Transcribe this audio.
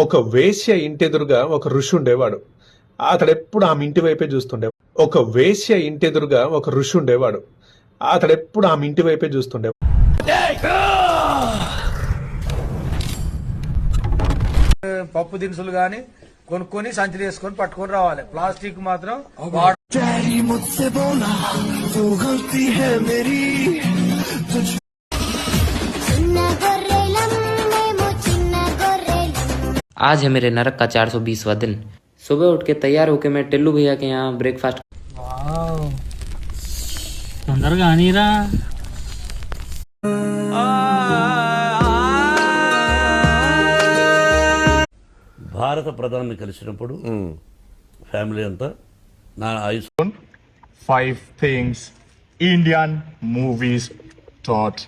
ఒక వేశ్య ఇంటెదురుగా ఒక ఋషి ఉండేవాడు. అతడెప్పుడు ఆమె ఇంటి వైపే చూస్తుండే. ఒక వేశ్య ఇంటెదురుగా ఒక ఋషి ఉండేవాడు. అతడెప్పుడు ఆమె ఇంటి వైపే చూస్తుండే. పప్పు దినుసులు గాని కొనుక్కొని సంచులు వేసుకొని పట్టుకొని రావాలి. ప్లాస్టిక్ మాత్రం आज है मेरे नरक का 420वां दिन। सुबह उठ के तैयार होके मैं टिल्लू भैया के यहाँ ब्रेकफास्ट। తొందరగా అనిరా భారత ప్రధాని కలిసినప్పుడు ఫ్యామిలీ అంతా నా ఆయుష్ 5 things Indian movies taught.